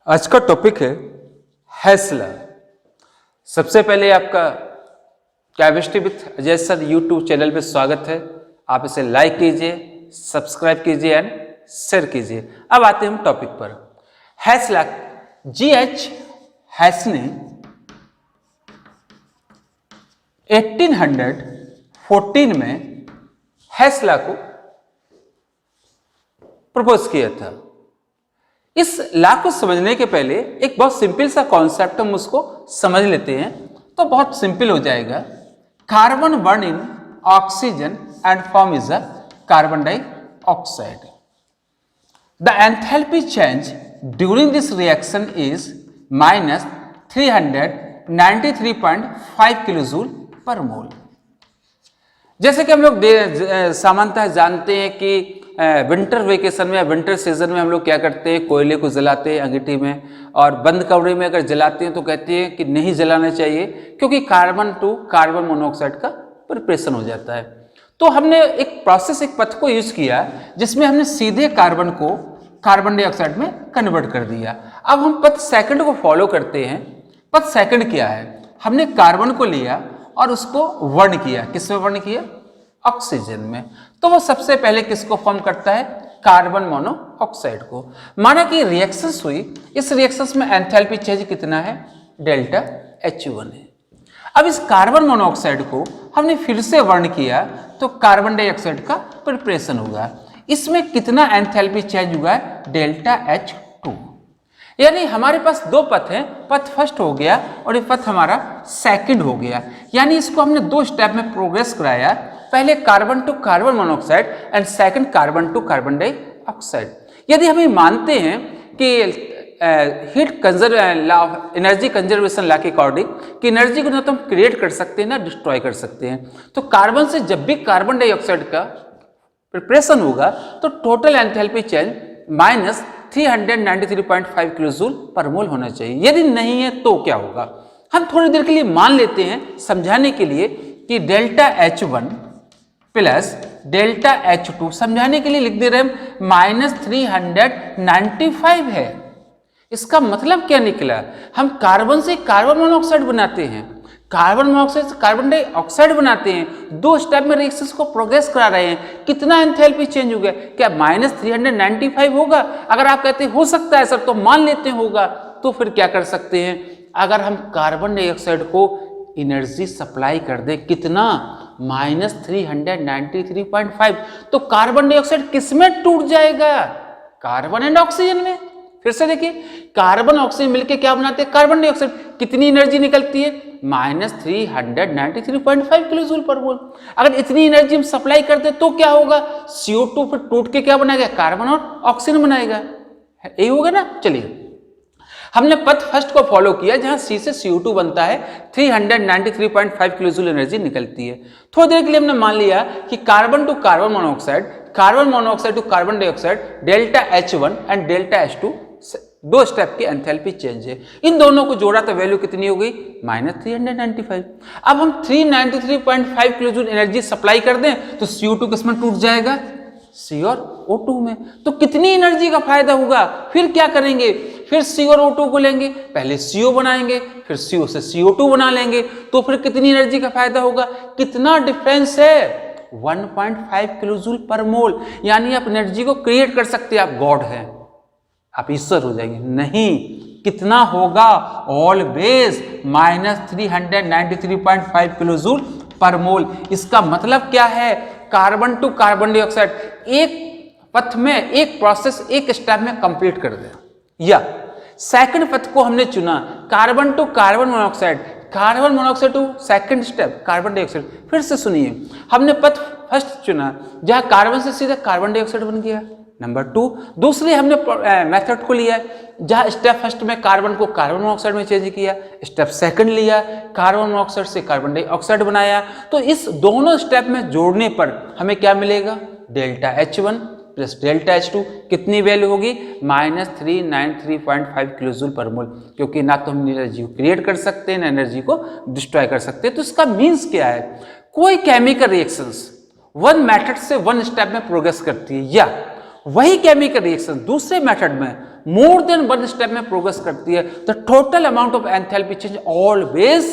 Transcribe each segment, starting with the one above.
आज का टॉपिक है हैसला। सबसे पहले आपका chemistry with Ajay sir YouTube channel पे स्वागत है। आप इसे लाइक कीजिए, सब्सक्राइब कीजिए एंड शेयर कीजिए। अब आते हैं हम टॉपिक पर। हैसला GH हैस ने 1814 में हैसला को प्रपोज किया था। इस लॉ को समझने के पहले एक बहुत सिंपल सा कॉन्सेप्ट हम उसको समझ लेते हैं तो बहुत सिंपल हो जाएगा। Carbon burn in oxygen and form is a carbon dioxide. The enthalpy change during this reaction is minus 393.5 kilojoule per मोल। जैसे कि हम लोग सामान्यतः जानते हैं कि विंटर वेकेशन में या विंटर सीजन में हम लोग क्या करते हैं, कोयले को जलाते हैं अंगीठी में, और बंद कमरे में अगर जलाते हैं तो कहते हैं कि नहीं जलाना चाहिए क्योंकि कार्बन टू कार्बन मोनोऑक्साइड का प्रिपरेशन हो जाता है। तो हमने एक प्रोसेस, एक पथ को यूज किया जिसमें हमने सीधे कार्बन को कार्बन डाइऑक्साइड में कन्वर्ट कर दिया। अब हम पथ सेकंड को फॉलो करते हैं। पथ सेकंड क्या है? हमने कार्बन को लिया और उसको वर्न किया। किसमें वर्न किया? ऑक्सीजन में। तो वो सबसे पहले किसको फॉर्म करता है? कार्बन मोनोऑक्साइड को। माना कि रिएक्शंस हुई, इस रिएक्शंस में एंथैल्पी चेंज कितना है? डेल्टा H1 है। अब इस कार्बन मोनोऑक्साइड को हमने फिर से वर्न किया तो कार्बन डाइऑक्साइड का प्रिपरेशन होगा। इसमें कितना एंथैल्पी चेंज हुआ है? Delta H2। यानी हमारे पास दो पथ हैं, पथ फर्स्ट हो गया और ये पथ हमारा सेकंड हो गया। यानी इसको हमने दो स्टेप में प्रोग्रेस कराया, पहले carbon to carbon monoxide and second carbon to carbon dioxide. यदि हम ये मानते हैं कि heat conserve energy conservation law के अकॉर्डिंग कि एनर्जी को ना तो हम क्रिएट कर सकते हैं ना डिस्ट्रॉय कर सकते हैं, तो कार्बन से जब भी कार्बन डाइऑक्साइड का प्रिपरेशन होगा तो total enthalpy change minus 393.5 kilojoule per मोल होना चाहिए। यदि नहीं है तो क्या होगा? हम थोड़ी देर के लिए मान लेते हैं समझाने के लिए कि delta H1 plus delta H2, समझाने के लिए लिख दे रहे हैं माइनस 395 है। इसका मतलब क्या निकला? हम कार्बन से कार्बन मोनोऑक्साइड बनाते हैं, कार्बन मोनोऑक्साइड से कार्बन डाइऑक्साइड बनाते हैं, दो स्टेप में रिएक्शंस को प्रोग्रेस करा रहे हैं। कितना एंथैल्पी चेंज हो गया? क्या माइनस 395 होगा? अगर आप कहते हैं हो सकता है सर, तो मान लेते हैं होगा। तो फिर क्या कर सकते हैं? अगर हम कार्बन डाइऑक्साइड को एनर्जी सप्लाई कर दे, कितना? माइनस 393.5, तो कार्बन डाइऑक्साइड किसमें टूट जाएगा? कार्बन एंड ऑक्सीजन में। फिर से देखिए, कार्बन ऑक्सीजन मिलके क्या बनाते हैं? Carbon dioxide. कितनी एनर्जी निकलती है? माइनस 393.5 किलोजूल पर मोल। अगर इतनी एनर्जी हम सप्लाई करते तो क्या होगा? CO2 फिर टूट के क्या बनाएगा? कार्बन और ऑक्सीजन बनाएगा। यही होगा ना। चलिए, हमने पथ फर्स्ट को फॉलो किया जहां C से CO2 बनता है, 393.5 किलोजूल एनर्जी निकलती है। थोड़ी देर के लिए हमने मान लिया कि carbon to carbon monoxide to carbon dioxide, delta H1 and delta H2 दो स्टेप की एंथैल्पी चेंज है। इन दोनों को जोड़ा तो वैल्यू कितनी हो गई? माइनस 395। अब हम 393.5 किलोजूल एनर्जी सप्लाई कर दें तो CO2 किसमें टूट जाएगा? C और O2 में। तो कितनी एनर्जी का फायदा होगा? फिर क्या करेंगे? फिर C और O2 को लेंगे, पहले CO बनाएंगे, फिर CO से CO2 बना लेंगे, तो फिर कितनी एनर्जी का फायदा होगा? कितना डिफरेंस है? 1.5 किलोजूल पर मोल। यानी आप एनर्जी को क्रिएट कर सकते हैं। आप गॉड हैं, आप ईश्वर हो जाएंगे। नहीं, कितना होगा? ऑलवेज माइनस 393.5 किलोजूल पर मोल। इसका मतलब क्या है? कार्बन टू कार्बन डाइऑक्साइड एक पथ में, एक प्रोसेस, एक स्टेप में कंप्लीट कर दे। या सेकंड पथ को हमने चुना, carbon to carbon monoxide to second step carbon dioxide. फिर से सुनिए, हमने पथ फर्स्ट चुना जहां कार्बन से सीधा कार्बन डाइऑक्साइड बन गया, नंबर 2। दूसरे हमने मेथड को लिया जहां स्टेप फर्स्ट में कार्बन को कार्बन मोनोऑक्साइड में चेंज किया, स्टेप सेकंड लिया, कार्बन मोनोऑक्साइड से कार्बन डाइऑक्साइड बनाया। तो इस दोनों स्टेप में जोड़ने पर हमें क्या मिलेगा? Delta H1 plus delta H2। कितनी वैल्यू होगी? माइनस 393.5 किलोजूल पर मोल। क्योंकि ना तो हम एनर्जी को क्रिएट कर सकते हैं ना एनर्जी को डिस्ट्रॉय कर सकते हैं। तो इसका मीन्स क्या है? कोई केमिकल रिएक्शंस वन मेथड से वन स्टेप में प्रोग्रेस करती है, या वही केमिकल रिएक्शन दूसरे मेथड में मोर देन वन स्टेप में प्रोग्रेस करती है, the total amount of enthalpy change always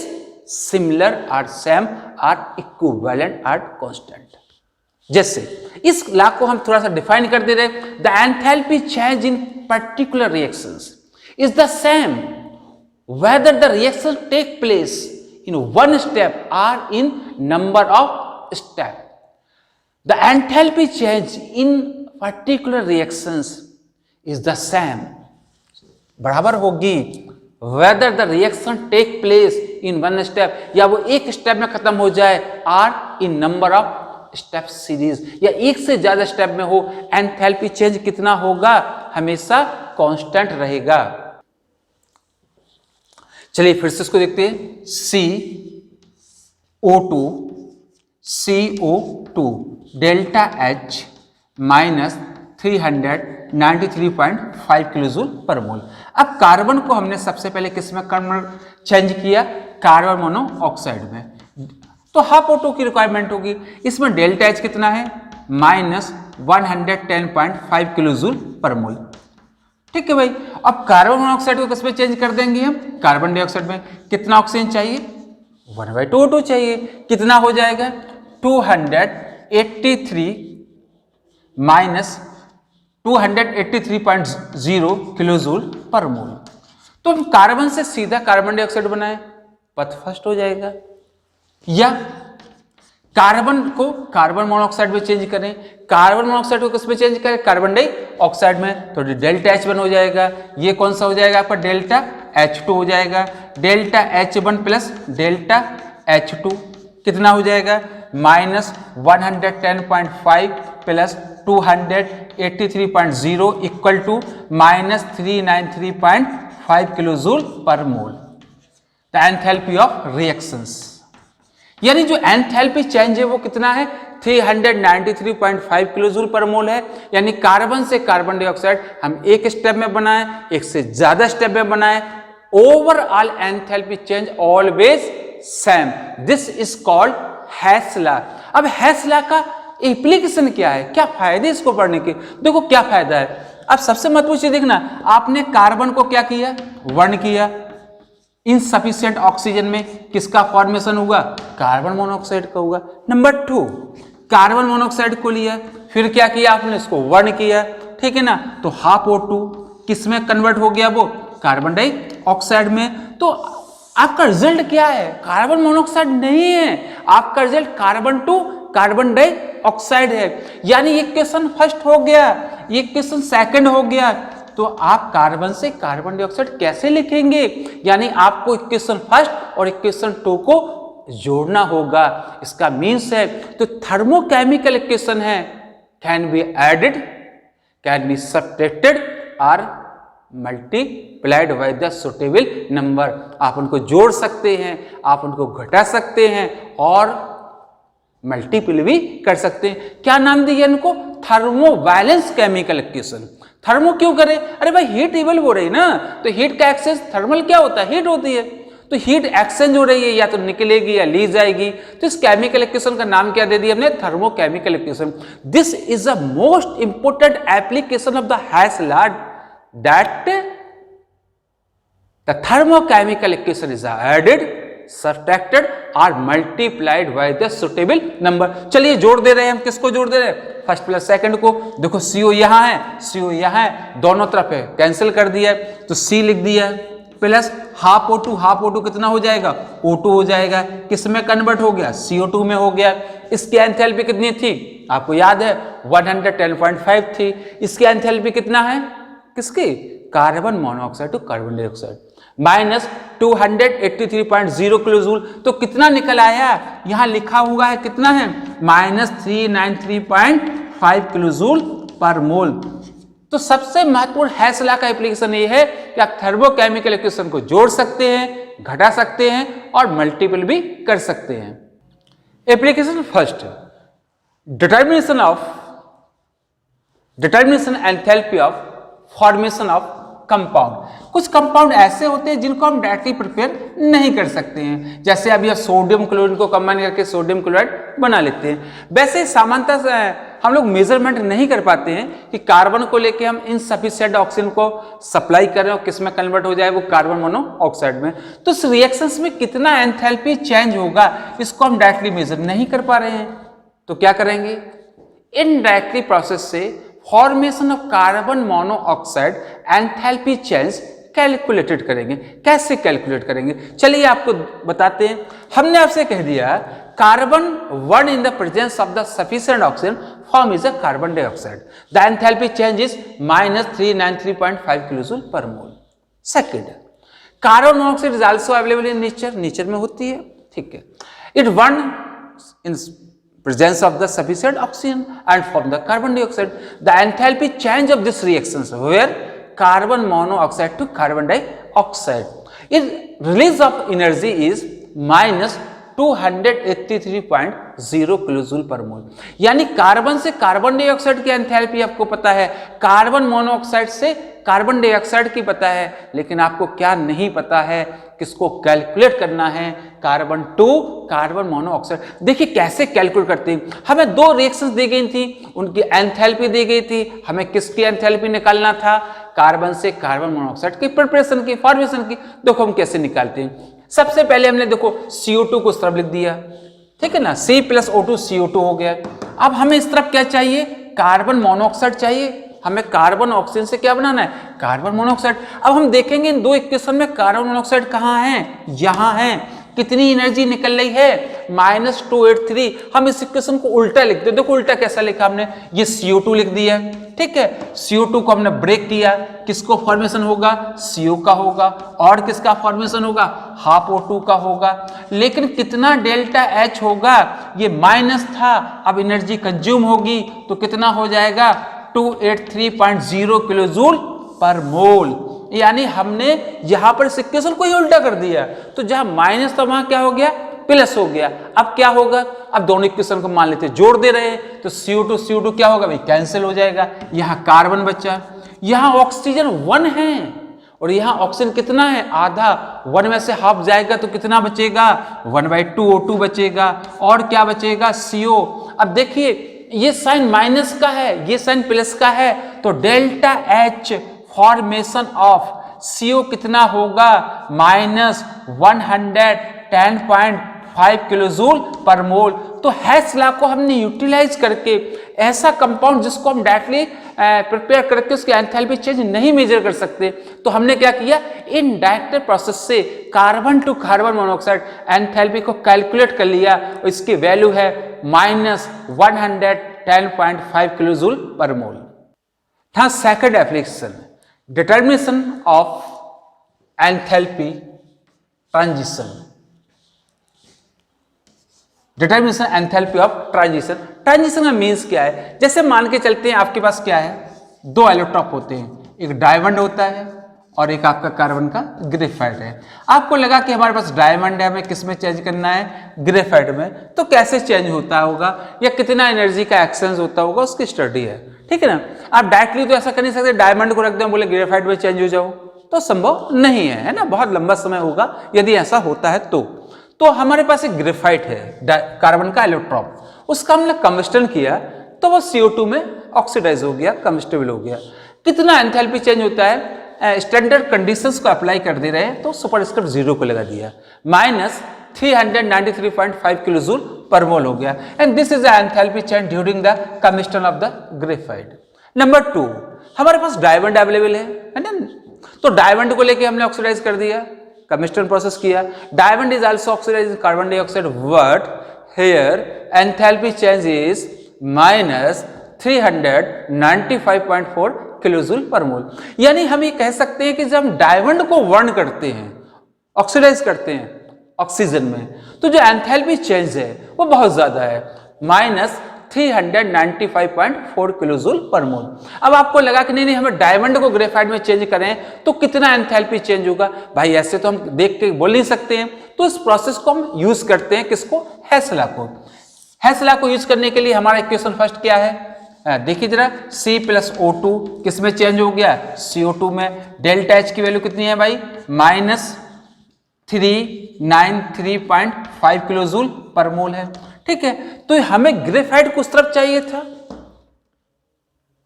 similar or same or equivalent or constant. जैसे इस लॉ को हम थोड़ा सा डिफाइन कर दे रहे, the enthalpy change in particular reactions is the same whether the reaction take place in one step or in number of step. The enthalpy change in particular reactions is the same, बराबर होगी whether the reaction take place in one step, या वो एक step में खत्म हो जाए, or in number of step series, या एक से ज्यादा स्टेप में हो, एंथैल्पी चेंज कितना होगा, हमेशा कांस्टेंट रहेगा। चलिए फिर से इसको देखते हैं, CO2 delta H minus 393.5 kilojoule per मोल। अब कार्बन को हमने सबसे पहले किस में चेंज किया, कार्बन मोनोऑक्साइड में, तो हाफ O2 की रिक्वायरमेंट होगी। इसमें डेल्टा H कितना है, माइनस 110.5 किलोजूल पर मोल। ठीक है भाई, अब कार्बन मोनोऑक्साइड को किस में चेंज कर देंगे हम, कार्बन डाइऑक्साइड में। कितना ऑक्सीजन चाहिए, 1/2 O2 चाहिए, कितना हो जाएगा 283 माइनस 283.0 किलोजूल पर मोल। तो हम कार्बन से सीधा कार्बन डाइऑक्साइड बनाए, पथ फर्स्ट हो जाएगा, या कार्बन को कार्बन मोनोऑक्साइड में चेंज करें, कार्बन मोनोऑक्साइड को किस में चेंज करें, कार्बन डाइऑक्साइड में, तो डेल्टा H1 हो जाएगा। ये कौन सा हो जाएगा आपका, डेल्टा H2 हो जाएगा। Delta H1 plus delta H2 कितना हो जाएगा, minus 110.5 plus 283.0 equal to minus 393.5 kilojoule per mole. The enthalpy of reactions, यानी जो एंथैल्पी चेंज है वो कितना है, 393.5 किलोजूल पर मोल है। यानी कार्बन से कार्बन डाइऑक्साइड हम एक स्टेप में बनाए, एक से ज्यादा स्टेप में बनाए, overall enthalpy change always same, this is called Hess law. अब हेस लॉ का एप्लीकेशन क्या है, क्या फायदे इसको पढ़ने के, देखो क्या फायदा है। अब सबसे महत्वपूर्ण चीज देखना, आपने कार्बन को क्या किया, वर्न किया, इनसफिशिएंट ऑक्सीजन में किसका फॉर्मेशन हुआ, कार्बन मोनोऑक्साइड का हुआ। नंबर 2, कार्बन मोनोऑक्साइड को लिया, फिर क्या किया आपने, इसको वर्न किया, ठीक है ना, तो हाफ O2 किस में कन्वर्ट हो गया, वो कार्बन डाइऑक्साइड में। तो आपका रिजल्ट क्या है, कार्बन मोनोऑक्साइड नहीं है, आपका result carbon to carbon dioxide है। यानी ये क्वेश्चन फर्स्ट हो गया, ये क्वेश्चन सेकंड हो गया, तो आप कार्बन से कार्बन डाइऑक्साइड कैसे लिखेंगे, यानी आपको इक्वेशन फर्स्ट और इक्वेशन 2 को जोड़ना होगा, इसका मीन्स है। तो थर्मोकेमिकल इक्वेशन है, can be added, can be subtracted और multiplied by the suitable number. आप उनको जोड़ सकते हैं, आप उनको घटा सकते हैं और मल्टीपल भी कर सकते हैं। क्या नाम दिया इनको, थर्मोवैलेंस केमिकल इक्वेशन। थर्मो क्यों करें, अरे भाई हीट इवॉल्व हो रही ना, तो हीट का एक्सचेंज, थर्मल क्या होता है, हीट होती है, तो हीट एक्सचेंज हो रही है, या तो निकलेगी या ली जाएगी, तो इस केमिकल इक्वेशन का नाम क्या दे दिया हमने, thermochemical equation. This is the most important application of the Hess law, that the thermochemical equation is added, subtracted और multiplied by the suitable number. चलिए जोड़ दे रहे हैं हम, किसको जोड़ दे रहे हैं, फर्स्ट प्लस सेकंड को। देखो CO यहाँ है, CO यहाँ है, दोनों तरफ है, कैंसिल कर दिया, तो C लिख दिया, प्लस हाफ O2 कितना हो जाएगा, O2 हो जाएगा, किस में कन्वर्ट हो गया, CO2 में हो गया। इसकी एंथैल्पी कितनी थी, आपको याद है 110.5 थी। इसकी एंथैल्पी कितना है, किसकी, carbon monoxide to carbon dioxide, minus 283.0 kilojoule. तो कितना निकल आया, यहां लिखा हुआ है कितना है, माइनस 393.5 किलोजूल पर मोल। तो सबसे महत्वपूर्ण हेस लॉ का एप्लीकेशन ये है कि आप थर्मोकेमिकल इक्वेशन को जोड़ सकते हैं, घटा सकते हैं और मल्टीपल भी कर सकते हैं। Application first, determination enthalpy of formation of compound. कुछ कंपाउंड ऐसे होते हैं जिनको हम डायरेक्टली प्रिपेयर नहीं कर सकते हैं, जैसे अभी सोडियम क्लोरीन को कंबाइन करके सोडियम क्लोराइड बना लेते हैं। वैसे सामान्यतः हम लोग मेजरमेंट नहीं कर पाते हैं कि कार्बन को लेके हम इनसफिशिएंट ऑक्सीजन को सप्लाई कर रहे हो, किस में कन्वर्ट हो जाए, वो कार्बन मोनोऑक्साइड में। तो इस रिएक्शंस में कितना एंथैल्पी चेंज होगा इसको हम डायरेक्टली मेजर नहीं कर पा रहे हैं। तो क्या करेंगे, इनडायरेक्टली प्रोसेस से formation of carbon monoxide enthalpy change calculated करेंगे। कैसे कैलकुलेट करेंगे, चलिए आपको बताते हैं। हमने आपसे कह दिया carbon 1 in the presence of the sufficient oxygen form is a carbon dioxide. The enthalpy change is minus 393.5 kilojoule per mole. Second, carbon monoxide is also available in nature. Nature में होती है, ठीक है। It 1 in presence of the sufficient oxygen and form the carbon dioxide. The enthalpy change of this reactions where carbon monoxide to carbon dioxide. Its release of energy is minus 283.0 kilojoule per mole. यानी carbon से carbon dioxide की enthalpy आपको पता है, carbon monoxide से carbon dioxide की पता है, लेकिन आपको क्या नहीं पता है, किसको कैलकुलेट करना है, कार्बन टू कार्बन मोनोऑक्साइड। देखिए कैसे कैलकुलेट करते हैं। हमें दो रिएक्शंस दी गई थी, उनकी एंथैल्पी दी गई थी, हमें किसकी एंथैल्पी निकालना था, कार्बन से कार्बन मोनोऑक्साइड की प्रिपरेशन की, फॉर्मेशन की। देखो हम कैसे निकालते हैं। सबसे पहले हमने देखो CO2 को इस तरफ लिख दिया, ठीक है ना, C+O2 CO2 हो गया। अब हमें इस तरफ क्या चाहिए, कार्बन मोनोऑक्साइड चाहिए। हमें कार्बन ऑक्सीजन से क्या बनाना है, कार्बन मोनोऑक्साइड। अब हम देखेंगे इन दो इक्वेशन में कार्बन मोनोऑक्साइड कहाँ है, यहाँ है। कितनी एनर्जी निकल रही है, -283। हम इस इक्वेशन को उल्टा लिखते हैं। देखो उल्टा कैसा लिखा हमने, ये CO2 लिख दिया, ठीक है। CO2 को हमने ब्रेक किया, किसको फॉर्मेशन होगा, CO का होगा, और किसका फॉर्मेशन होगा, हाफ O2 का होगा। लेकिन कितना डेल्टा H होगा, ये माइनस था, अब एनर्जी कंज्यूम होगी तो कितना हो जाएगा, 283.0 किलोजूल पर मोल। यानी हमने यहां पर इक्वेशन को ही उल्टा कर दिया, तो जहां माइनस था वहां क्या हो गया, प्लस हो गया। अब क्या होगा, अब दोनों इक्वेशन को मान लेते हैं, जोड़ दे रहे हैं, तो CO2 क्या होगा भाई, कैंसिल हो जाएगा। यहां कार्बन बचा, यहां ऑक्सीजन 1 है और यहां ऑक्सीजन कितना है, आधा। 1 में से हाफ जाएगा तो कितना बचेगा, 1/2 O2 बचेगा, और क्या बचेगा, CO। अब देखिए ये साइन माइनस का है, ये साइन प्लस का है, तो delta H formation of CO कितना होगा, -110.5 किलोजूल पर मोल। तो हेस लॉ को हमने यूटिलाइज करके ऐसा कंपाउंड जिसको हम डायरेक्टली प्रिपेयर करके उसकी एंथैल्पी चेंज नहीं मेजर कर सकते, तो हमने क्या किया, इन डायरेक्ट प्रोसेस से carbon to carbon monoxide enthalpy को कैलकुलेट कर लिया, और इसकी वैल्यू है -110.5 किलोजूल पर मोल। था second application, determination of enthalpy transition. Determination enthalpy of transition. Transition का मीन्स क्या है, जैसे मान के चलते हैं आपके पास क्या है, दो एलोट्रॉप होते हैं, एक डायमंड होता है और एक आपका कार्बन का ग्रेफाइट है। आपको लगा कि हमारे पास डायमंड है, हमें किस में चेंज करना है, ग्रेफाइट में। तो कैसे चेंज होता होगा या कितना एनर्जी का एक्सचेंज होता होगा, उसकी स्टडी है, ठीक है ना। आप डायरेक्टली तो ऐसा कर नहीं सकते, डायमंड को रख दें बोले ग्रेफाइट में चेंज हो जाओ, तो संभव नहीं है ना, बहुत लंबा समय होगा यदि ऐसा होता है तो हमारे पास एक ग्रेफाइट है, कार्बन का एलोट्रॉप, उसका हमने कंबस्टन किया तो वो CO2 में ऑक्सीडाइज हो गया, कंबस्टेबल हो गया। कितना एंथैल्पी चेंज होता है, स्टैंडर्ड कंडीशंस को अप्लाई कर दे रहे हैं, तो सुपरस्क्रिप्ट 0 को लगा दिया, -393.5 किलोजूल पर मोल हो गया। And this is the enthalpy change during the combustion of the graphite. Number 2, हमारे पास डायमंड अवेलेबल है ना, तो डायमंड को लेके हमने ऑक्सीडाइज कर दिया, कंबस्टन प्रोसेस किया। Diamond is also oxidise carbon dioxide, but here enthalpy change is -395.4 kilojoule per mole. यानी हम ये कह सकते हैं कि जब हम डायमंड को बर्न करते हैं, ऑक्सीडाइज करते हैं ऑक्सीजन में, तो जो एंथैल्पी चेंज है वो बहुत ज्यादा है, -395.4 किलोजूल पर मोल। अब आपको लगा कि नहीं हमें डायमंड को ग्रेफाइट में चेंज करें तो कितना एंथैल्पी चेंज होगा, भाई ऐसे तो हम देख के बोल नहीं सकते हैं। तो इस प्रोसेस को हम यूज करते हैं, किसको, हेस लॉ को। हेस लॉ को यूज करने के लिए हमारा इक्वेशन फर्स्ट क्या है, देखिए जरा C प्लस O2 किस में चेंज हो गया, CO2 में। डेल्टा H की वैल्यू कितनी है भाई, -393.5 किलो जूल पर मोल है। ठीक है, तो हमें ग्रेफाइट को उस तरफ चाहिए था,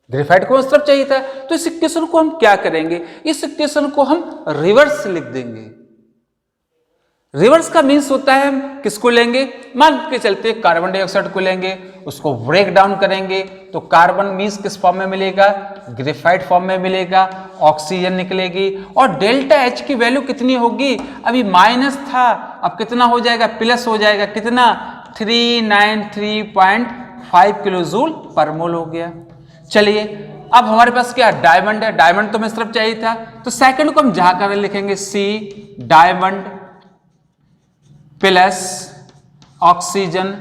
ग्रेफाइट को उस तरफ चाहिए था, तो इस इक्वेशन को हम क्या करेंगे, इस इक्वेशन को हम रिवर्स लिख देंगे। रिवर्स का मीन्स होता है हम किसको लेंगे, मान के चलते कार्बन डाइऑक्साइड को लेंगे, उसको ब्रेक डाउन करेंगे तो कार्बन मीन्स किस फॉर्म में मिलेगा, ग्रेफाइट फॉर्म में मिलेगा, ऑक्सीजन निकलेगी और डेल्टा H की वैल्यू कितनी होगी, अभी माइनस था अब कितना हो जाएगा, प्लस हो जाएगा, कितना 393.5 किलो जूल पर मोल हो गया। चलिए अब हमारे पास क्या डायमंड है, डायमंड तो हमें इस तरफ चाहिए था, तो सेकंड को हम जहां कर लिखेंगे C डायमंड प्लस ऑक्सीजन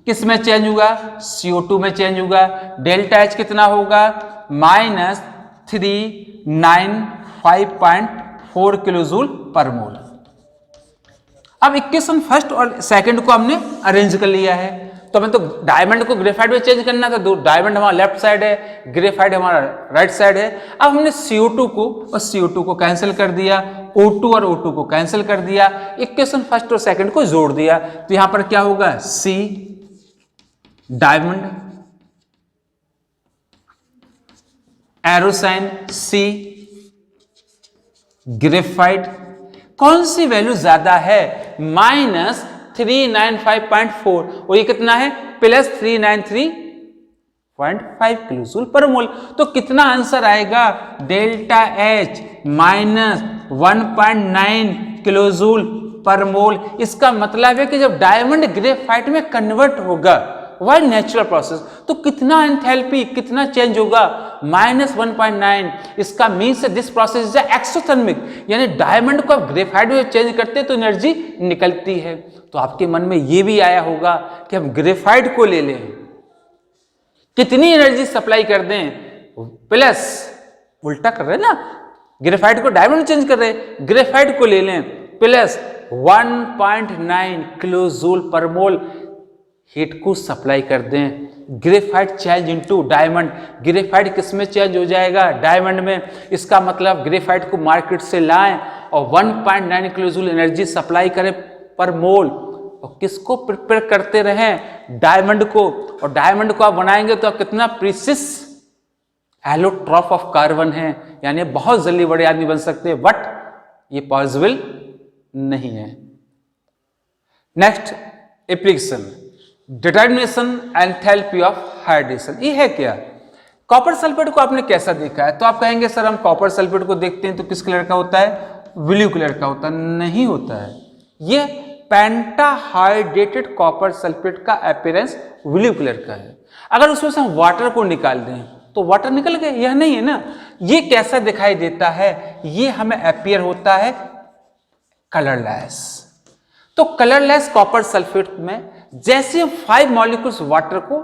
किस में चेंज होगा, CO2 में चेंज होगा। डेल्टा H कितना होगा, -395.4 किलो जूल पर मोल। अब इक्वेशन फर्स्ट और सेकंड को हमने अरेंज कर लिया है, तो हमें तो डायमंड को ग्रेफाइट में चेंज करना था, डायमंड हमारा लेफ्ट साइड है, ग्रेफाइट हमारा राइट साइड है। अब हमने CO2 को और CO2 को कैंसिल कर दिया, O2 और O2 को कैंसिल कर दिया, इक्वेशन फर्स्ट और सेकंड को जोड़ दिया, तो यहां पर क्या होगा, C diamond, arrow sign C graphite, कौन सी वैल्यू ज्यादा है, -395.4 और ये कितना है, +393.5 किलो जूल पर मोल। तो कितना आंसर आएगा, डेल्टा H -1.9 किलो जूल पर मोल। इसका मतलब है कि जब डायमंड ग्रेफाइट में कन्वर्ट होगा वाई नेचुरल प्रोसेस, तो कितना एंथैल्पी, कितना चेंज होगा, -1.9। इसका means this process is exothermic, यानी डायमंड को आप ग्रेफाइट में चेंज करते हैं तो एनर्जी निकलती है। तो आपके मन में ये भी आया होगा कि हम ग्रेफाइट को ले लें, कितनी एनर्जी सप्लाई कर दें, प्लस उल्टा कर रहे हैं ना, ग्रेफाइट को डायमंड चेंज कर रहे हैं, ग्रेफाइट को ले लें प्लस 1.9 किलो जूल पर मोल हीट को सप्लाई कर दें। Graphite change into diamond, graphite किस में चेंज हो जाएगा, डायमंड में। इसका मतलब ग्रेफाइट को मार्केट से लाएं और 1.9 किलो जूल एनर्जी सप्लाई करें पर मोल, और किसको प्रिपेयर करते रहें, डायमंड को। और डायमंड को आप बनाएंगे तो आप कितना प्रीसियस एलोट्रॉप ऑफ कार्बन है, यानी बहुत जल्दी बड़े आदमी बन सकते हैं, बट ये पॉसिबल नहीं है। Next application, determination enthalpy of hydration, ये है क्या, कॉपर सल्फेट को आपने कैसा देखा है, तो आप कहेंगे सर हम कॉपर सल्फेट को देखते हैं तो किस कलर का होता है, ब्लू कलर का होता है, नहीं होता है। ये पेंटाहाइड्रेटेड कॉपर सल्फेट का अपीयरेंस ब्लू कलर का है। अगर उसमें से हम वाटर को निकाल दें तो वाटर निकल गए, यह नहीं है ना। ये कैसा दिखाई देता है, ये हमें अपीयर होता है कलरलेस। तो कलरलेस कॉपर सल्फेट में जैसे 5 मॉलिक्यूल्स वाटर को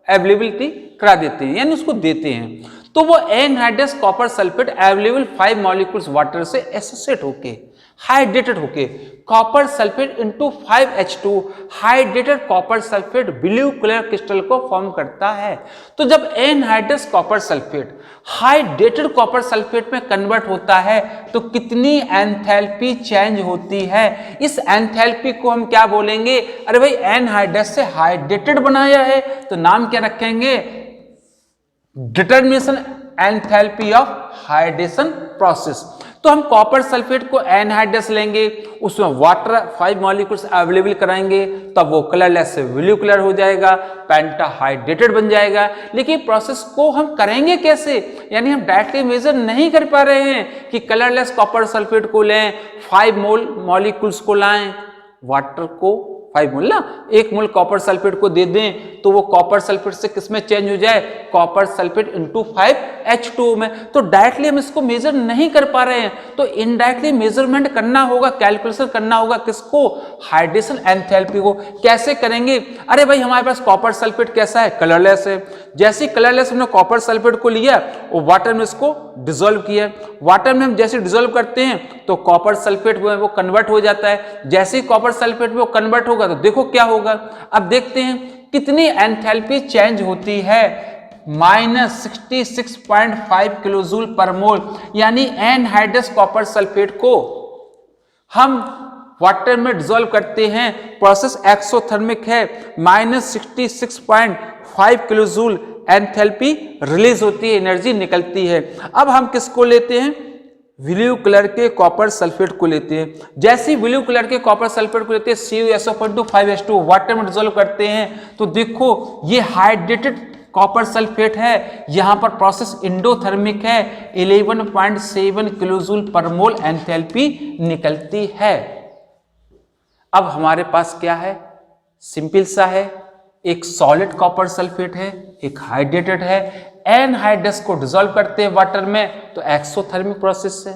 अवेलेबिलिटी करा देते हैं, यानी उसको देते हैं, तो वो anhydrous copper sulphate available 5 molecules water से एसोसिएट होके हाइड्रेटेड होके copper sulphate into 5H2 hydrated copper sulphate blue colour crystal को फॉर्म करता है। तो जब anhydrous copper sulphate hydrated copper sulphate में कन्वर्ट होता है तो कितनी एंथैल्पी चेंज होती है, इस एंथैल्पी को हम क्या बोलेंगे, अरे भाई एनहाइड्रस से हाइड्रेटेड बनाया है तो नाम क्या रखेंगे, determination enthalpy of hydration process. तो हम कॉपर सल्फेट को एनहाइड्रस लेंगे, उसमें वाटर 5 मॉलिक्यूल्स अवेलेबल कराएंगे, तब वो कलरलेस से ब्लू कलर हो जाएगा, पेंटाहाइड्रेटेड बन जाएगा। लेकिन प्रोसेस को हम करेंगे कैसे, यानी हम डायरेक्टली मेजर नहीं कर पा रहे हैं कि कलरलेस कॉपर सल्फेट को लें, 5 मोल मॉलिक्यूल्स को लाएं, वाटर को 5 मोल ना 1 मोल कॉपर सल्फेट को दे दें तो वो कॉपर सल्फेट से किसमें चेंज हो जाए, कॉपर सल्फेट इंटू 5H2 में। तो डायरेक्टली हम इसको मेजर नहीं कर पा रहे हैं, तो इनडायरेक्टली मेजरमेंट करना होगा, कैलकुलेशन करना होगा, किसको, हाइड्रेशन एंथैल्पी को। कैसे करेंगे, अरे भाई हमारे पास कॉपर सल्फेट कैसा है, कलरलेस है। जैसे कलरलेस हमने कॉपर सल्फेट को लिया और वाटर में इसको डिसॉल्व किया, वाटर में हम जैसे डिसॉल्व करते हैं तो कॉपर सल्फेट वो कन्वर्ट हो जाता है। जैसे ही कॉपर सल्फेट में वो कन्वर्ट होगा तो देखो क्या होगा, अब देखते हैं कितनी एंथैल्पी चेंज होती है -66.5 किलो जूल पर मोल, यानी एनहाइड्रस कॉपर सल्फेट को हम वाटर में डिसॉल्व करते हैं, प्रोसेस एक्सोथर्मिक है, -66.5 किलो जूल एंथैल्पी रिलीज होती है, एनर्जी निकलती है। अब हम किसको लेते हैं, ब्लू कलर के कॉपर सल्फेट को लेते हैं। जैसे ही ब्लू कलर के कॉपर सल्फेट को लेते हैं, CuSO5H2 वाटर में डिसॉल्व करते हैं, तो देखो ये हाइड्रेटेड कॉपर सल्फेट है, यहां पर प्रोसेस इंडोथर्मिक है, 11.7 किलोजूल पर मोल एंथैल्पी निकलती है। अब हमारे पास क्या है, सिंपल सा है, एक सॉलिड कॉपर सल्फेट है, एक हाइड्रेटेड है, एनहाइड्रस को डिसॉल्व करते हैं वाटर में, तो एक्सोथर्मिक प्रोसेस है।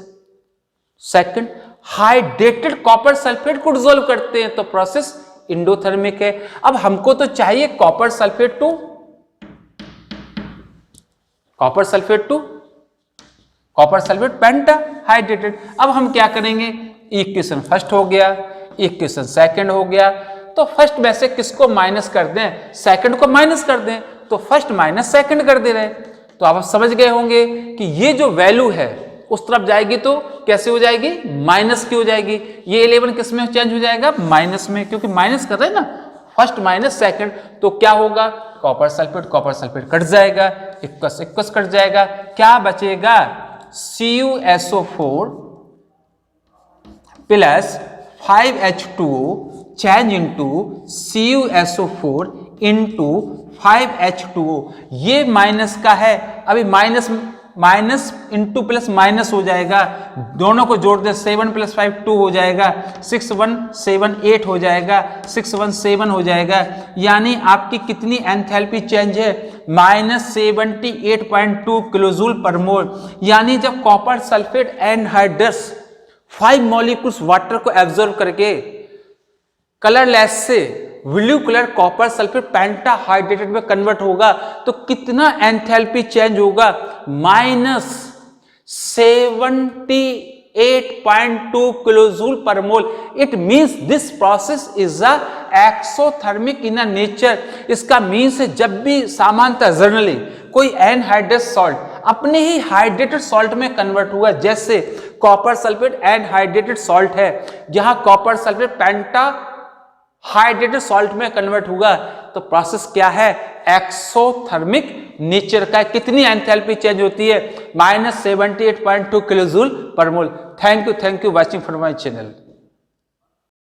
सेकंड, हाइड्रेटेड कॉपर सल्फेट को डिसॉल्व करते हैं तो प्रोसेस इंडोथर्मिक है। अब हमको तो चाहिए copper sulphate to copper sulphate penta hydrated. अब हम क्या करेंगे, इक्वेशन फर्स्ट हो गया, इक्वेशन सेकंड हो गया, तो फर्स्ट में से किसको माइनस कर दें, सेकंड को माइनस कर दें, तो फर्स्ट माइनस सेकंड कर दे रहे। तो आप समझ गए होंगे कि ये जो वैल्यू है उस तरफ जाएगी तो कैसे हो जाएगी, माइनस की हो जाएगी। ये 11 किस में चेंज हो जाएगा, माइनस में, क्योंकि माइनस कर रहे हैं ना, फर्स्ट माइनस सेकंड, तो क्या होगा, कॉपर सल्फेट कट जाएगा, 21 कट जाएगा, क्या बचेगा, CuSO4 plus 5H2O change into CuSO4 into 5H2O। ये माइनस का है, अभी माइनस इंटू प्लस माइनस हो जाएगा, दोनों को जोड़ दे, 7 + 5 2 हो जाएगा, 6178 हो जाएगा, 617 हो जाएगा, यानी आपकी कितनी एंथैल्पी चेंज है, -78.2 किलोजूल पर मोल। यानी जब copper sulphate anhydrous 5 molecules water को एब्जॉर्ब करके कलरलेस से ब्लू कलर कॉपर सल्फेट पेंटाहाइड्रेटेड में कन्वर्ट होगा, तो कितना एंथैल्पी चेंज होगा, -78.2 kilojoule per mole. It means this process is a exothermic in nature. इसका मींस है जब भी सामान्यतः जनरली कोई एनहाइड्रस सॉल्ट अपने ही हाइड्रेटेड सॉल्ट में कन्वर्ट हुआ, जैसे कॉपर सल्फेट एनहाइड्रेटेड सॉल्ट है, जहां कॉपर सल्फेट पेंटाहाइड्रेटेड सॉल्ट में कन्वर्ट हुआ, तो प्रोसेस क्या है, एक्सोथर्मिक नेचर का। कितनी एंथैल्पी चेंज होती है, -78.2 kilojoule per mole. Thank you watching for my channel.